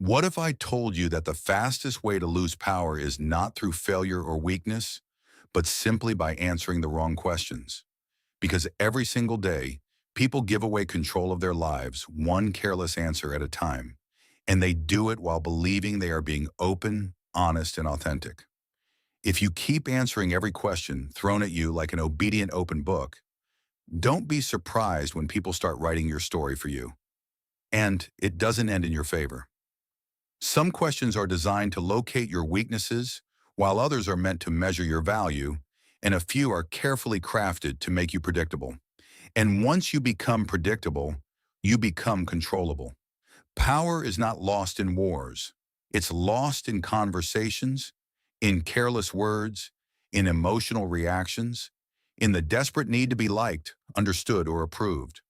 What if I told you that the fastest way to lose power is not through failure or weakness, but simply by answering the wrong questions? Because every single day, people give away control of their lives one careless answer at a time, and they do it while believing they are being open, honest, and authentic. If you keep answering every question thrown at you like an obedient open book, don't be surprised when people start writing your story for you. And it doesn't end in your favor. Some questions are designed to locate your weaknesses, while others are meant to measure your value, and a few are carefully crafted to make you predictable. And once you become predictable, you become controllable. Power is not lost in wars. It's lost in conversations, in careless words, in emotional reactions, in the desperate need to be liked, understood, or approved.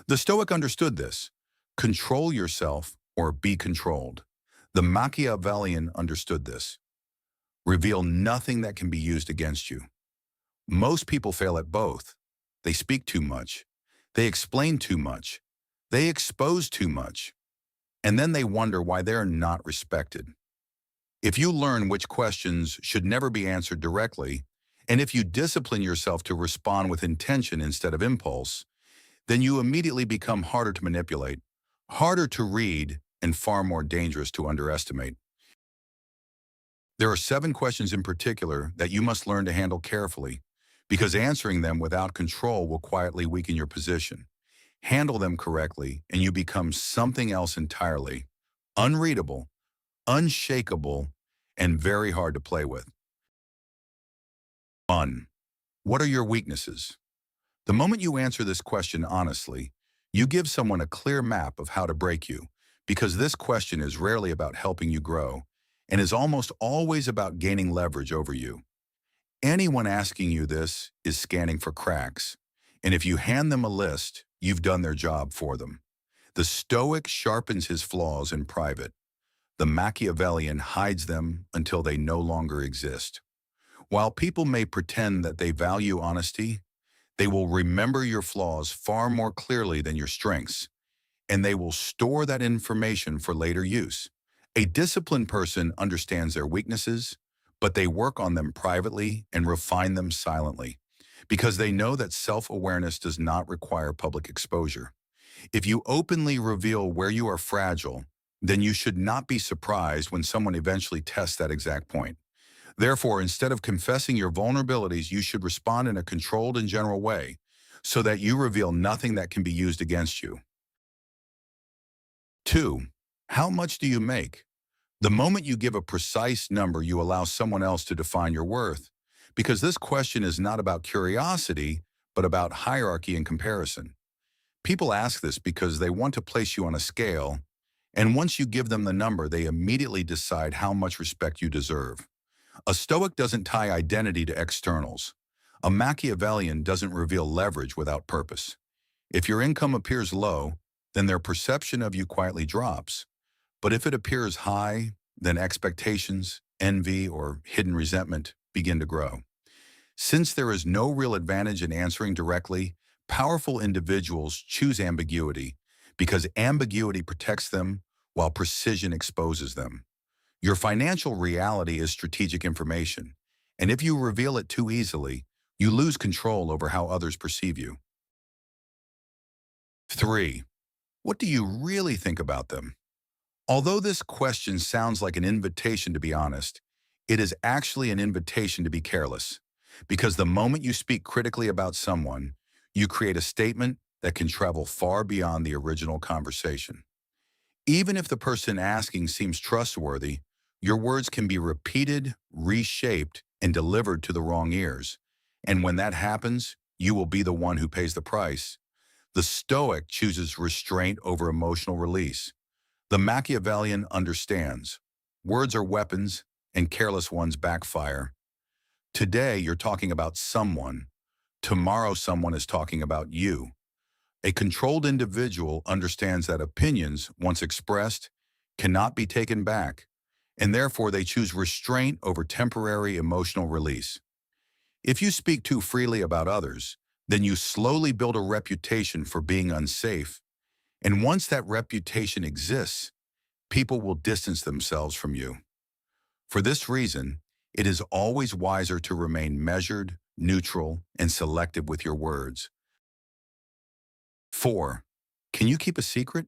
The Stoic understood this. Control yourself or be controlled. The Machiavellian understood this. Reveal nothing that can be used against you. Most people fail at both. They speak too much. They explain too much. They expose too much. And then they wonder why they're not respected. If you learn which questions should never be answered directly, and if you discipline yourself to respond with intention instead of impulse, then you immediately become harder to manipulate, harder to read, and far more dangerous to underestimate. There are 7 questions in particular that you must learn to handle carefully, because answering them without control will quietly weaken your position. Handle them correctly, and you become something else entirely, unreadable, unshakable, and very hard to play with. 1. What are your weaknesses? The moment you answer this question honestly, you give someone a clear map of how to break you, because this question is rarely about helping you grow and is almost always about gaining leverage over you. Anyone asking you this is scanning for cracks, and if you hand them a list, you've done their job for them. The Stoic sharpens his flaws in private. The Machiavellian hides them until they no longer exist. While people may pretend that they value honesty, they will remember your flaws far more clearly than your strengths, and they will store that information for later use. A disciplined person understands their weaknesses, but they work on them privately and refine them silently, because they know that self-awareness does not require public exposure. If you openly reveal where you are fragile, then you should not be surprised when someone eventually tests that exact point. Therefore, instead of confessing your vulnerabilities, you should respond in a controlled and general way so that you reveal nothing that can be used against you. 2. How much do you make? The moment you give a precise number, you allow someone else to define your worth, because this question is not about curiosity, but about hierarchy and comparison. People ask this because they want to place you on a scale, and once you give them the number, they immediately decide how much respect you deserve. A Stoic doesn't tie identity to externals. A Machiavellian doesn't reveal leverage without purpose. If your income appears low, then their perception of you quietly drops. But if it appears high, then expectations, envy, or hidden resentment begin to grow. Since there is no real advantage in answering directly, powerful individuals choose ambiguity because ambiguity protects them while precision exposes them. Your financial reality is strategic information, and if you reveal it too easily, you lose control over how others perceive you. 3. What do you really think about them? Although this question sounds like an invitation to be honest, it is actually an invitation to be careless, because the moment you speak critically about someone, you create a statement that can travel far beyond the original conversation. Even if the person asking seems trustworthy, your words can be repeated, reshaped, and delivered to the wrong ears. And when that happens, you will be the one who pays the price. The Stoic chooses restraint over emotional release. The Machiavellian understands. Words are weapons, and careless ones backfire. Today, you're talking about someone. Tomorrow, someone is talking about you. A controlled individual understands that opinions, once expressed, cannot be taken back, and therefore they choose restraint over temporary emotional release. If you speak too freely about others, then you slowly build a reputation for being unsafe, and once that reputation exists, people will distance themselves from you. For this reason, it is always wiser to remain measured, neutral, and selective with your words. 4. Can you keep a secret?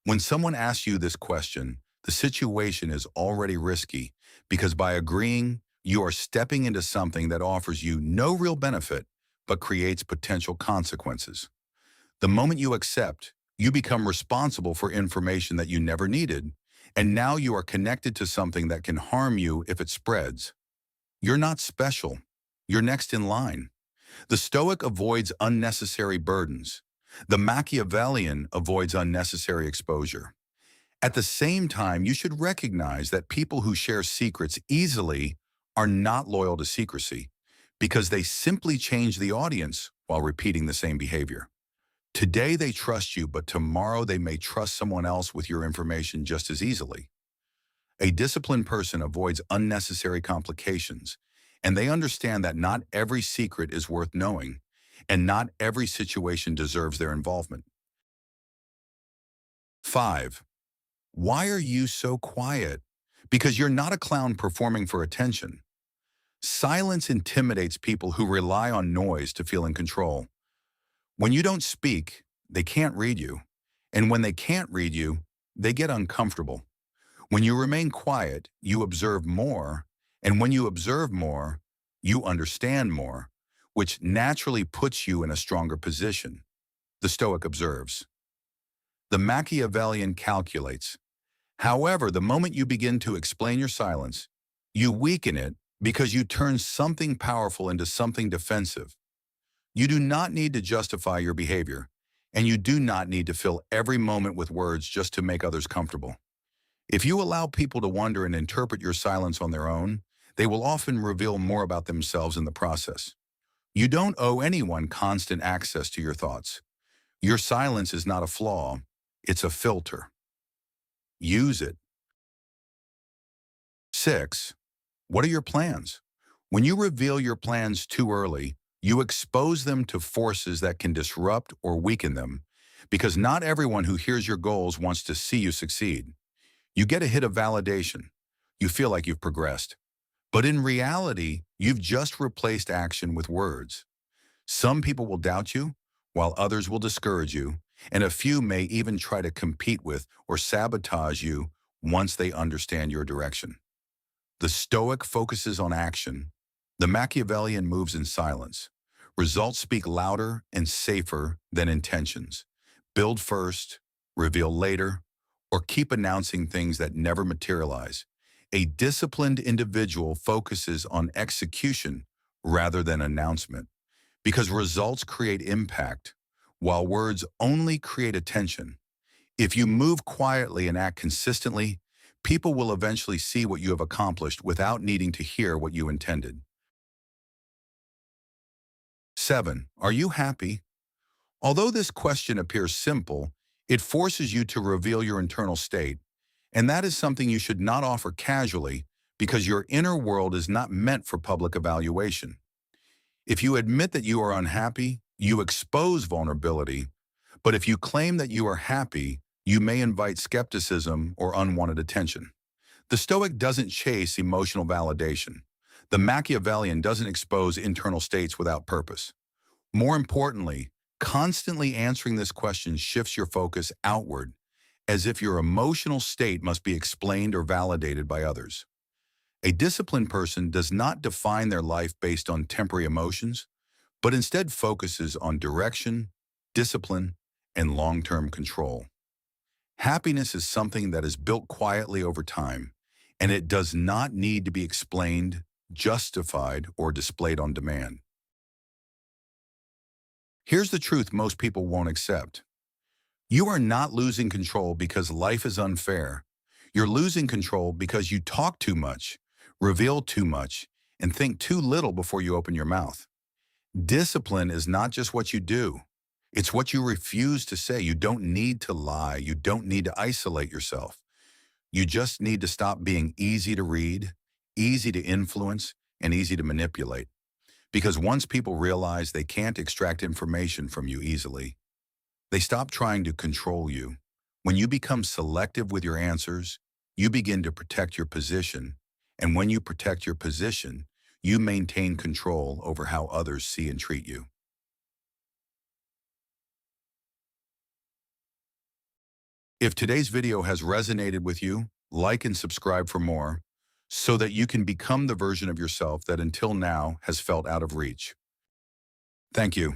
When someone asks you this question, the situation is already risky because by agreeing, you are stepping into something that offers you no real benefit but creates potential consequences. The moment you accept, you become responsible for information that you never needed, and now you are connected to something that can harm you if it spreads. You're not special. You're next in line. The Stoic avoids unnecessary burdens. The Machiavellian avoids unnecessary exposure. At the same time, you should recognize that people who share secrets easily are not loyal to secrecy because they simply change the audience while repeating the same behavior. Today they trust you, but tomorrow they may trust someone else with your information just as easily. A disciplined person avoids unnecessary complications, and they understand that not every secret is worth knowing, and not every situation deserves their involvement. 5. Why are you so quiet? Because you're not a clown performing for attention. Silence intimidates people who rely on noise to feel in control. When you don't speak, they can't read you. And when they can't read you, they get uncomfortable. When you remain quiet, you observe more. And when you observe more, you understand more, which naturally puts you in a stronger position. The Stoic observes. The Machiavellian calculates. However, the moment you begin to explain your silence, you weaken it because you turn something powerful into something defensive. You do not need to justify your behavior, and you do not need to fill every moment with words just to make others comfortable. If you allow people to wonder and interpret your silence on their own, they will often reveal more about themselves in the process. You don't owe anyone constant access to your thoughts. Your silence is not a flaw, it's a filter. Use it. 6. What are your plans? When you reveal your plans too early, you expose them to forces that can disrupt or weaken them, because not everyone who hears your goals wants to see you succeed. You get a hit of validation. You feel like you've progressed. But in reality, you've just replaced action with words. Some people will doubt you, while others will discourage you, and a few may even try to compete with or sabotage you once they understand your direction. The Stoic focuses on action. The Machiavellian moves in silence. Results speak louder and safer than intentions. Build first, reveal later, or keep announcing things that never materialize. A disciplined individual focuses on execution rather than announcement, because results create impact, while words only create attention. If you move quietly and act consistently, people will eventually see what you have accomplished without needing to hear what you intended. 7. Are you happy? Although this question appears simple, it forces you to reveal your internal state, and that is something you should not offer casually because your inner world is not meant for public evaluation. If you admit that you are unhappy, you expose vulnerability, but if you claim that you are happy, you may invite skepticism or unwanted attention. The Stoic doesn't chase emotional validation. The Machiavellian doesn't expose internal states without purpose. More importantly, constantly answering this question shifts your focus outward, as if your emotional state must be explained or validated by others. A disciplined person does not define their life based on temporary emotions, but instead focuses on direction, discipline, and long-term control. Happiness is something that is built quietly over time, and it does not need to be explained, justified, or displayed on demand. Here's the truth most people won't accept. You are not losing control because life is unfair. You're losing control because you talk too much, reveal too much, and think too little before you open your mouth. Discipline is not just what you do. It's what you refuse to say. You don't need to lie. You don't need to isolate yourself. You just need to stop being easy to read, easy to influence, and easy to manipulate. Because once people realize they can't extract information from you easily, they stop trying to control you. When you become selective with your answers, you begin to protect your position, and when you protect your position, you maintain control over how others see and treat you. If today's video has resonated with you, like and subscribe for more, so that you can become the version of yourself that until now has felt out of reach. Thank you.